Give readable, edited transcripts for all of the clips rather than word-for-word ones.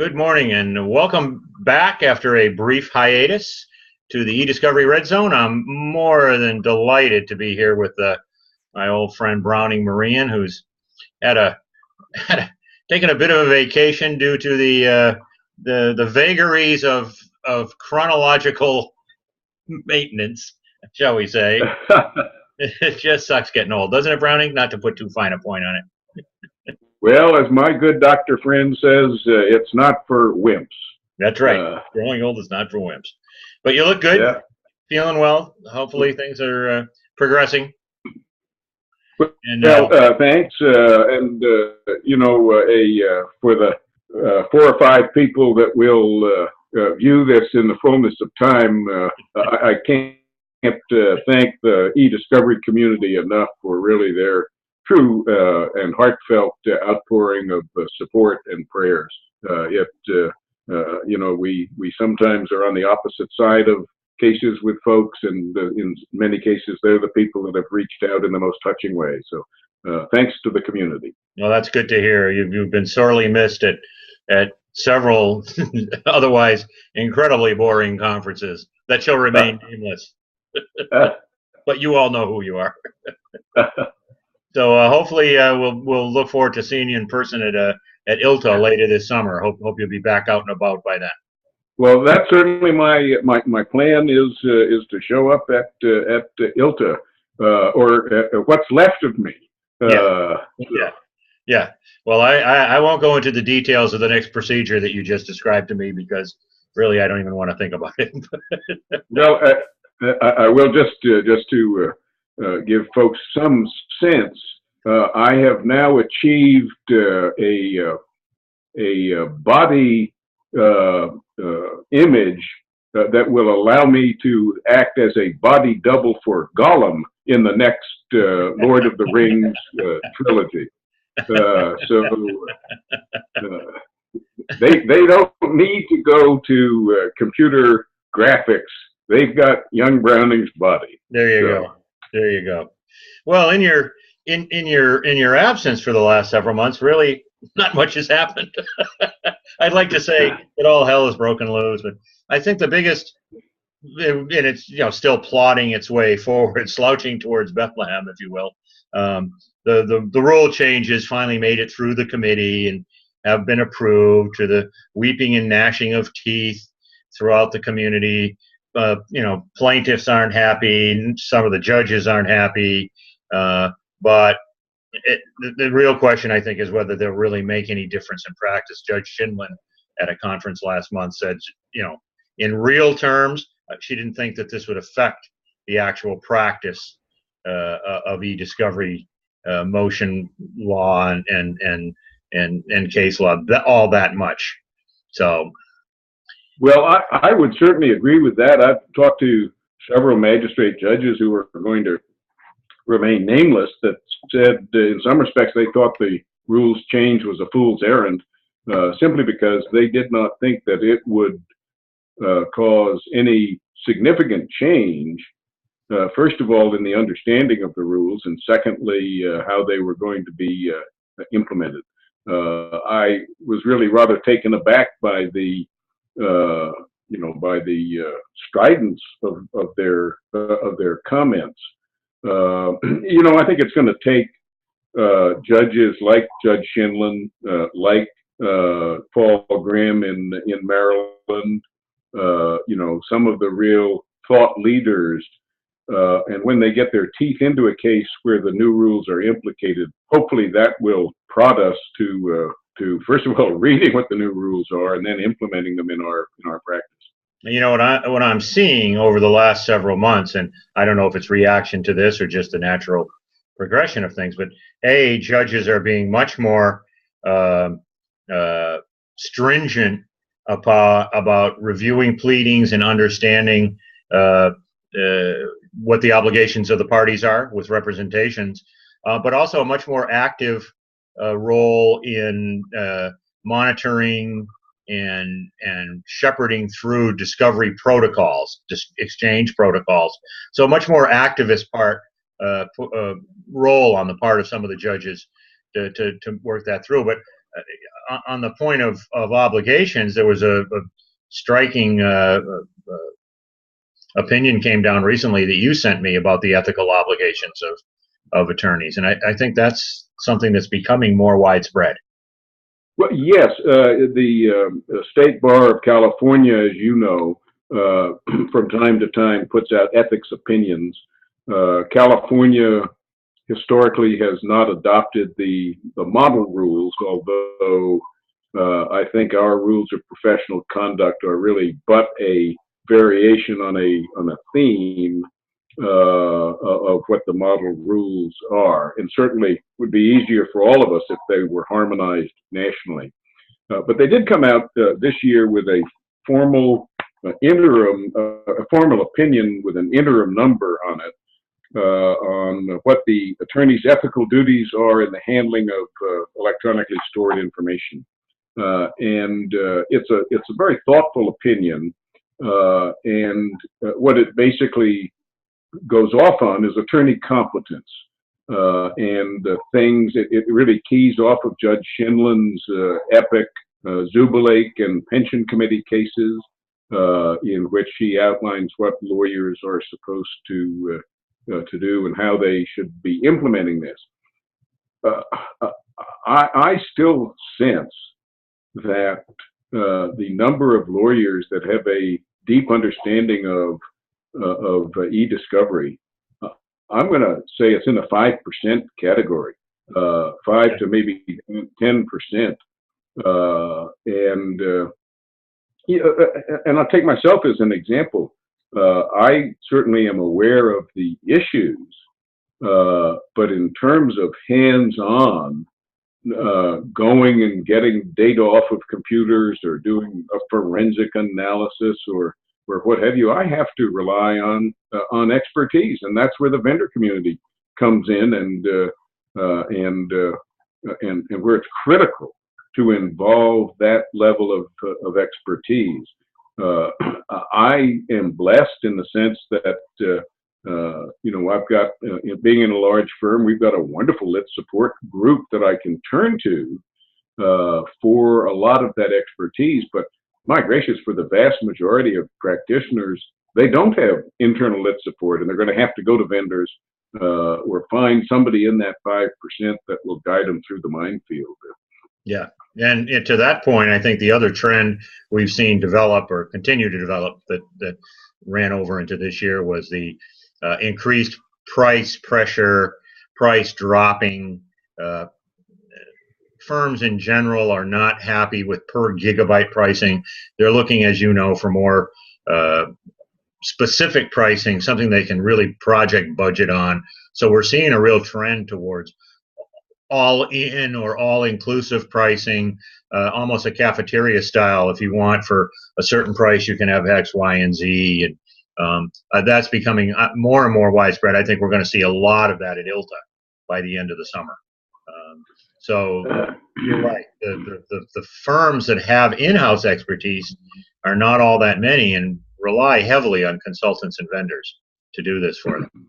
Good morning and welcome back after a brief hiatus to the eDiscovery Red Zone. I'm more than delighted to be here with my old friend Browning Marian, who's taken a bit of a vacation due to the vagaries of chronological maintenance, shall we say. It just sucks getting old, doesn't it, Browning? Not to put too fine a point on it. Well, as my good doctor friend says, it's not for wimps. That's right. Growing old is not for wimps. But you look good, yeah. Feeling well. Hopefully things are progressing. And, thanks. You know, for the 4 or 5 people that will view this in the fullness of time, I can't thank the eDiscovery community enough for really their true and heartfelt outpouring of support and prayers. You know, we sometimes are on the opposite side of cases with folks, and in many cases, they're the people that have reached out in the most touching way. So thanks to the community. Well, that's good to hear. You've been sorely missed at several otherwise incredibly boring conferences that shall remain nameless. But you all know who you are. So hopefully we'll look forward to seeing you in person at ILTA later this summer. Hope you'll be back out and about by then. Well, that's certainly my plan is to show up at ILTA or what's left of me. Yeah. Well, I won't go into the details of the next procedure that you just described to me because really I don't even want to think about it. Well, I will just to give folks some sense. I have now achieved a body image that will allow me to act as a body double for Gollum in the next Lord of the Rings trilogy. They don't need to go to computer graphics. They've got young Browning's body. There you go. Well, in your absence for the last several months, really not much has happened. I'd like to say that all hell has broken loose, but I think the biggest, and it's still plodding its way forward, slouching towards Bethlehem, if you will. The rule changes finally made it through the committee and have been approved, to the weeping and gnashing of teeth throughout the community. Plaintiffs aren't happy. Some of the judges aren't happy. But the real question, I think, is whether they'll really make any difference in practice. Judge Schindlin at a conference last month said, in real terms, she didn't think that this would affect the actual practice of eDiscovery motion law and case law all that much. So. Well, I would certainly agree with that. I've talked to several magistrate judges who are going to remain nameless that said in some respects they thought the rules change was a fool's errand, simply because they did not think that it would cause any significant change, first of all, in the understanding of the rules, and secondly, how they were going to be implemented. I was really rather taken aback by the stridence of their comments. I think it's going to take judges like Judge Schindlin, like Paul Grimm in Maryland, some of the real thought leaders, and when they get their teeth into a case where the new rules are implicated, hopefully that will prod us to first of all reading what the new rules are and then implementing them in our practice. What I'm seeing over the last several months, and I don't know if it's reaction to this or just the natural progression of things, but judges are being much more stringent about reviewing pleadings and understanding what the obligations of the parties are with representations, but also a much more active role in monitoring and shepherding through discovery protocols, exchange protocols. So a much more activist role on the part of some of the judges to work that through. But on the point of obligations, there was a striking opinion came down recently that you sent me about the ethical obligations of attorneys, and I think that's something that's becoming more widespread. Well, yes, the State Bar of California, as you know, from time to time puts out ethics opinions. California historically has not adopted the model rules, although I think our rules of professional conduct are really but a variation on a theme of what the model rules are, and certainly would be easier for all of us if they were harmonized nationally. But they did come out this year with a formal formal opinion with an interim number on it, on what the attorney's ethical duties are in the handling of electronically stored information. And it's a very thoughtful opinion, and what it basically goes off on is attorney competence, and things. It really keys off of Judge Shinlin's epic He'sBaaaaack and pension committee cases, in which he outlines what lawyers are supposed to do and how they should be implementing this. I still sense that the number of lawyers that have a deep understanding of eDiscovery, I'm going to say it's in the 5% category, 5 to maybe 10%, and I'll take myself as an example. I certainly am aware of the issues, but in terms of hands-on, going and getting data off of computers or doing a forensic analysis or what have you, I have to rely on expertise, and that's where the vendor community comes in, and where it's critical to involve that level of expertise. I am blessed in the sense that I've got, being in a large firm, we've got a wonderful lit support group that I can turn to for a lot of that expertise. But my gracious, for the vast majority of practitioners, they don't have internal lit support, and they're going to have to go to vendors or find somebody in that 5% that will guide them through the minefield. Yeah, and to that point, I think the other trend we've seen develop or continue to develop that ran over into this year was the increased price pressure, price dropping. Firms in general are not happy with per gigabyte pricing. They're looking, as you know, for more specific pricing, something they can really project budget on. So we're seeing a real trend towards all-in or all-inclusive pricing, almost a cafeteria style. If you want for a certain price, you can have X, Y, and Z. And that's becoming more and more widespread. I think we're going to see a lot of that at ILTA by the end of the summer. So you're right. The firms that have in-house expertise are not all that many and rely heavily on consultants and vendors to do this for them.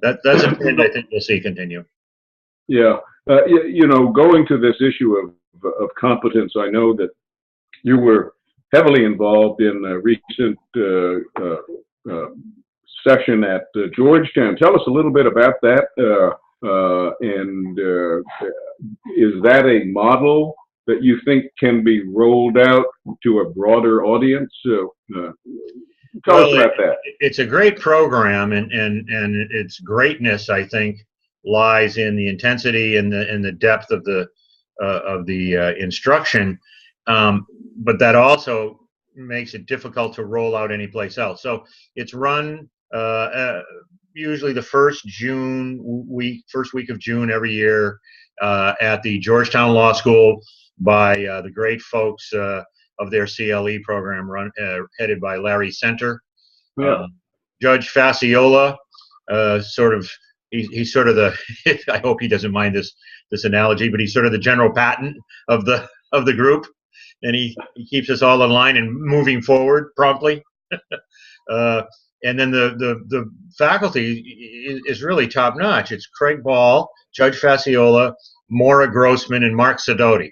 That's a trend I think we'll see continue. Yeah. Going to this issue of competence, I know that you were heavily involved in a recent session at Georgetown. Tell us a little bit about that. And is that a model that you think can be rolled out to a broader audience? Tell us about that. It's a great program, and its greatness, I think, lies in the intensity and the depth of the instruction, but that also makes it difficult to roll out anyplace else. So it's run usually the first week of June every year at the Georgetown Law School by the great folks of their CLE program, headed by Larry Center. Yeah. Judge Fasciola, he's sort of the I hope he doesn't mind this analogy, but he's sort of the General Patton of the group, and he keeps us all in line and moving forward promptly. And then the faculty is really top notch. It's Craig Ball, Judge Fasciola, Maura Grossman, and Mark Sidoti.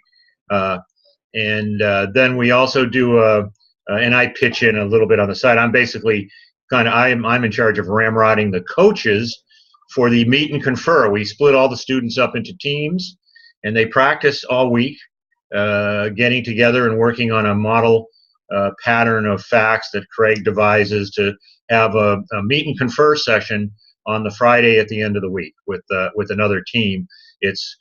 Then we also do and I pitch in a little bit on the side. I'm basically I'm in charge of ramrodding the coaches for the meet and confer. We split all the students up into teams, and they practice all week, getting together and working on a model pattern of facts that Craig devises to have a meet and confer session on the Friday at the end of the week with another team. It's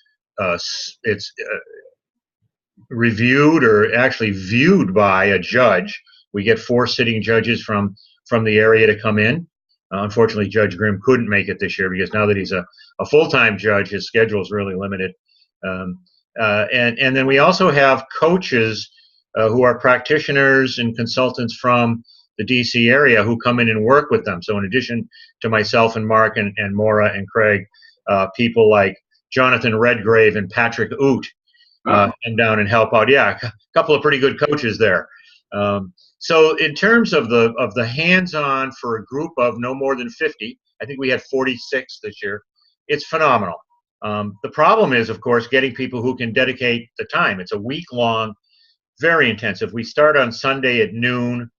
reviewed, or actually viewed, by a judge. We get 4 sitting judges from the area to come in. Unfortunately, Judge Grimm couldn't make it this year because now that he's a full-time judge, his schedule is really limited. And then we also have coaches who are practitioners and consultants from the DC area who come in and work with them. So in addition to myself and Mark and Maura and Craig, people like Jonathan Redgrave and Patrick Oot come down and help out. Yeah, a couple of pretty good coaches there. So in terms of the hands-on for a group of no more than 50, I think we had 46 this year, it's phenomenal. The problem is, of course, getting people who can dedicate the time. It's a week-long, very intensive. We start on Sunday at noon.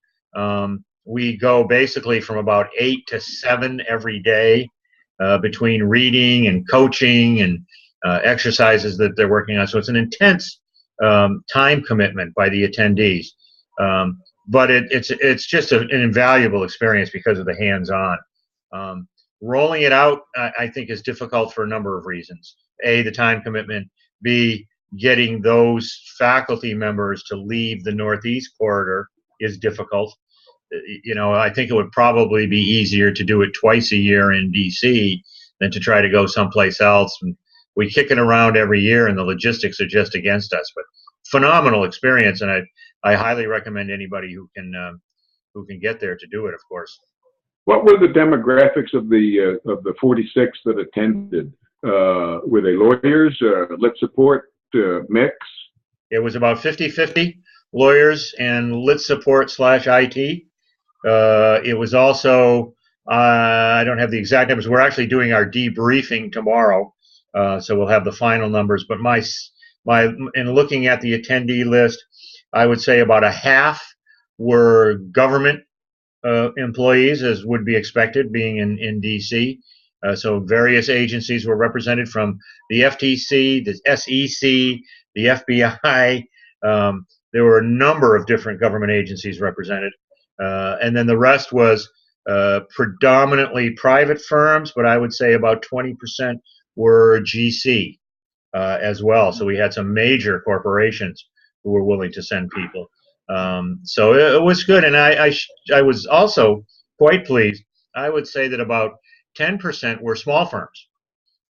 We go basically from about 8 to 7 every day, between reading and coaching and exercises that they're working on. So it's an intense time commitment by the attendees. But it's just an invaluable experience because of the hands-on. Rolling it out, I think, is difficult for a number of reasons. A, the time commitment. B, getting those faculty members to leave the Northeast corridor is difficult. You know, I think it would probably be easier to do it twice a year in DC than to try to go someplace else. And we kick it around every year, and the logistics are just against us. But phenomenal experience, and I highly recommend anybody who can get there to do it, of course. What were the demographics of the 46 that attended? Were they lawyers, lit support, mix? It was about 50-50 lawyers and lit support / IT. It was also, I don't have the exact numbers. We're actually doing our debriefing tomorrow, so we'll have the final numbers. But in looking at the attendee list, I would say about a half were government employees, as would be expected, being in DC. So various agencies were represented, from the FTC, the SEC, the FBI. There were a number of different government agencies represented. And then the rest was predominantly private firms, but I would say about 20% were GC as well. So we had some major corporations who were willing to send people. So it was good, and I was also quite pleased. I would say that about 10% were small firms.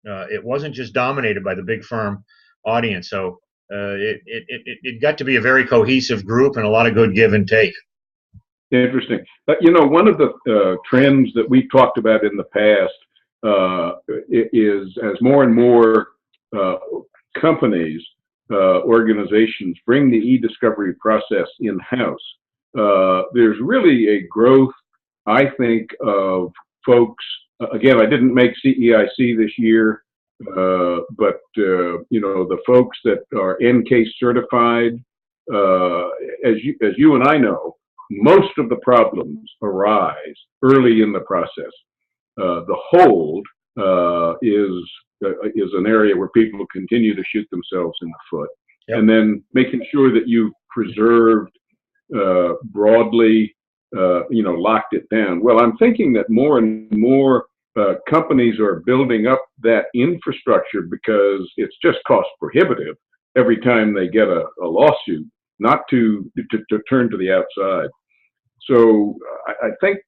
It wasn't just dominated by the big firm audience. So it got to be a very cohesive group and a lot of good give and take. Interesting. You know, one of the trends that we've talked about in the past is, as more and more companies, organizations bring the eDiscovery process in-house, there's really a growth, I think, of folks. Again, I didn't make CEIC this year, but you know, the folks that are NCASE certified, as you and I know, most of the problems arise early in the process. The hold is an area where people continue to shoot themselves in the foot. Yep. And then making sure that you've preserved broadly, you know, locked it down. Well, I'm thinking that more and more companies are building up that infrastructure because it's just cost prohibitive every time they get a lawsuit, not to turn to the outside. So I think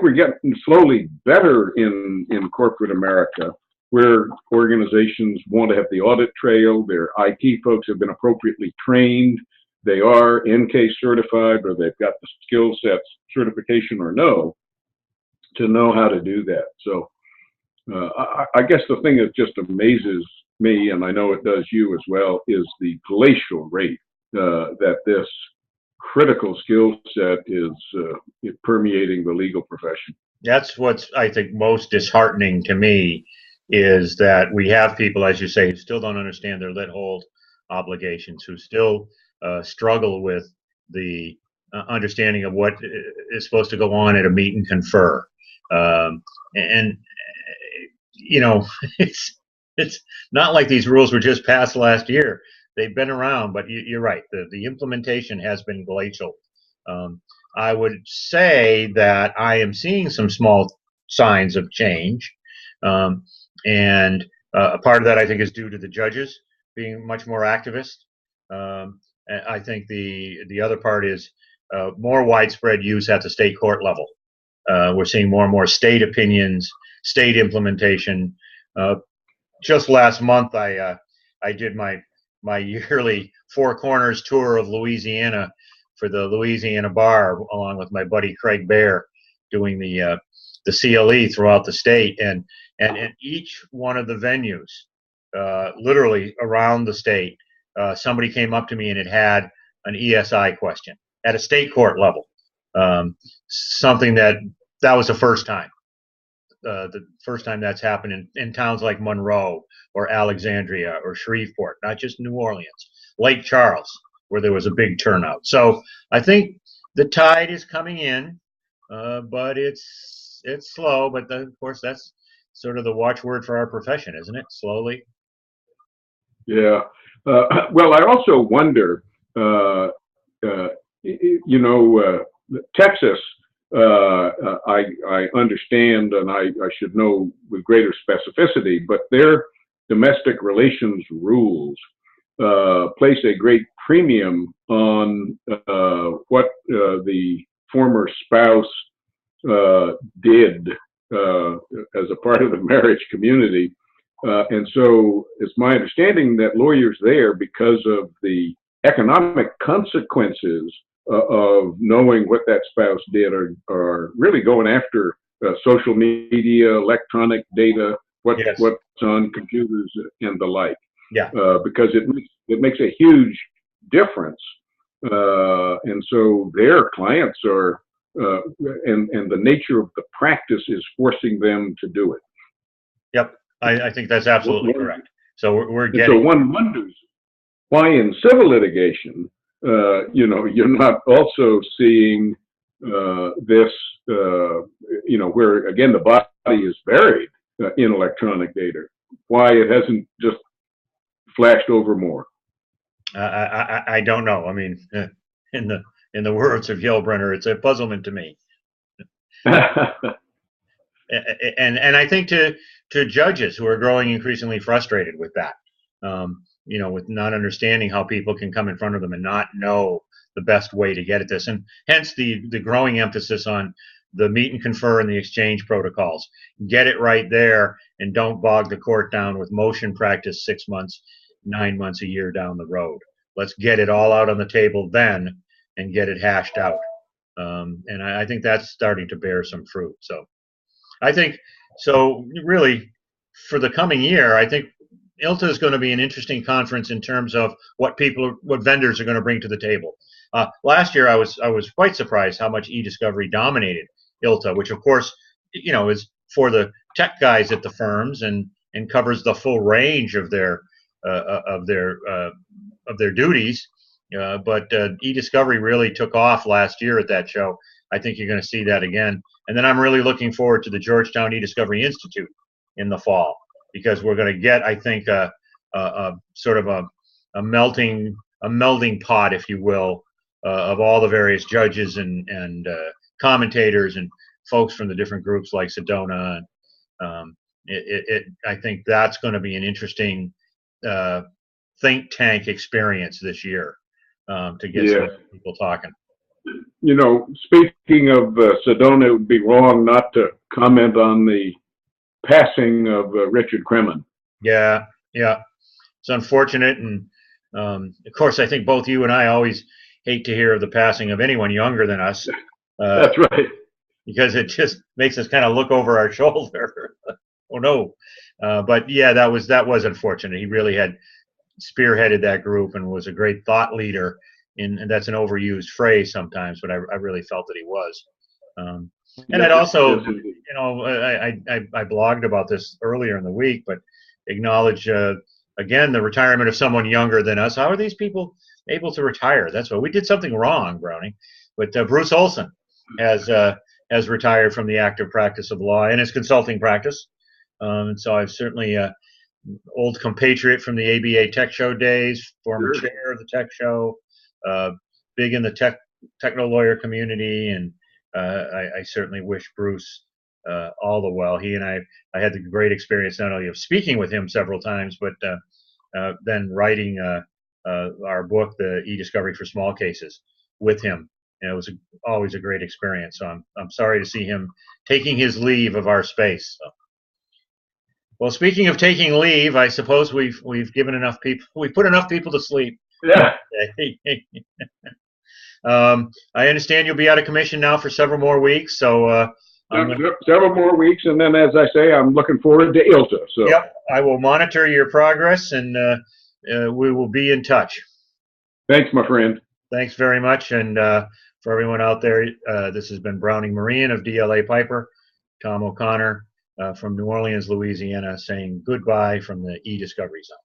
we're getting slowly better in corporate America, where organizations want to have the audit trail. Their IT folks have been appropriately trained. They are NCASE certified, or they've got the skill sets, certification or no, to know how to do that. So I guess the thing that just amazes me, and I know it does you as well, is the glacial rate that this critical skill set is permeating the legal profession. That's what's, I think, most disheartening to me, is that we have people, as you say, who still don't understand their lit hold obligations, who still struggle with the understanding of what is supposed to go on at a meet and confer. And you know, it's not like these rules were just passed last year. They've been around, but you're right. The implementation has been glacial. I would say that I am seeing some small signs of change, and a part of that I think is due to the judges being much more activist. And I think the other part is more widespread use at the state court level. We're seeing more and more state opinions, state implementation. Just last month, I did my yearly Four Corners tour of Louisiana for the Louisiana Bar, along with my buddy Craig Bear, doing the CLE throughout the state, and in each one of the venues, literally around the state, somebody came up to me and it had an ESI question at a state court level. Something that was the first time. The first time that's happened in towns like Monroe or Alexandria or Shreveport, not just New Orleans, Lake Charles, where there was a big turnout. So I think the tide is coming in, but it's slow. But of course, that's sort of the watchword for our profession, isn't it? Slowly. Yeah. Well, I also wonder, Texas, I understand, and I should know with greater specificity, but their domestic relations rules place a great premium on what the former spouse did as a part of the marriage community. And so it's my understanding that lawyers there, because of the economic consequences of knowing what that spouse did, are really going after social media, electronic data, what's on computers and the like. Yeah. Because it makes a huge difference. And so their clients are, and the nature of the practice is forcing them to do it. Yep. I think that's absolutely correct. So we're getting. So one wonders why in civil litigation, you're not also seeing this, where again the body is buried in electronic data. Why it hasn't just flashed over more? I don't know. I mean, in the words of Yelbrenner, it's a puzzlement to me. And I think to judges who are growing increasingly frustrated with that, with not understanding how people can come in front of them and not know the best way to get at this, and hence the growing emphasis on the meet and confer and the exchange protocols. Get it right there, and don't bog the court down with motion practice 6 months, 9 months, a year down the road. Let's get it all out on the table then and get it hashed out. And I think that's starting to bear some fruit. So I think, really, for the coming year, I think ILTA is going to be an interesting conference in terms of what vendors are going to bring to the table. Last year, I was quite surprised how much eDiscovery dominated ILTA, which of course, is for the tech guys at the firms and covers the full range of their duties. But eDiscovery really took off last year at that show. I think you're going to see that again. And then I'm really looking forward to the Georgetown eDiscovery Institute in the fall, because we're going to get, I think, a sort of a melding pot, if you will, of all the various judges and commentators and folks from the different groups like Sedona. I think that's going to be an interesting think tank experience this year to get some people talking. Speaking of Sedona, it would be wrong not to comment on the passing of Richard Kremen. Yeah, it's unfortunate, and of course, I think both you and I always hate to hear of the passing of anyone younger than us. That's right. Because it just makes us kind of look over our shoulder. Oh no! But yeah, that was unfortunate. He really had spearheaded that group and was a great thought leader. And that's an overused phrase sometimes, but I really felt that he was. And I'd also, I blogged about this earlier in the week, but acknowledge again, the retirement of someone younger than us. How are these people able to retire? That's what we did something wrong, Browning. But Bruce Olsen has retired from the active practice of law and his consulting practice. And so I've certainly old compatriot from the ABA Tech Show days, former chair of the Tech Show, big in the techno lawyer community, and I certainly wish Bruce all the well. He and I had the great experience not only of speaking with him several times, but then writing our book, the eDiscovery for Small Cases, with him. And it was always a great experience. So I'm sorry to see him taking his leave of our space. So. Well, speaking of taking leave, I suppose we've given enough people. We've put enough people to sleep. Yeah. I understand you'll be out of commission now for several more weeks. So several more weeks, and then, as I say, I'm looking forward to ILTA. So. Yep, I will monitor your progress, and we will be in touch. Thanks, my friend. Thanks very much, and for everyone out there, this has been Browning Marian of DLA Piper, Tom O'Connor from New Orleans, Louisiana, saying goodbye from the eDiscovery Zone.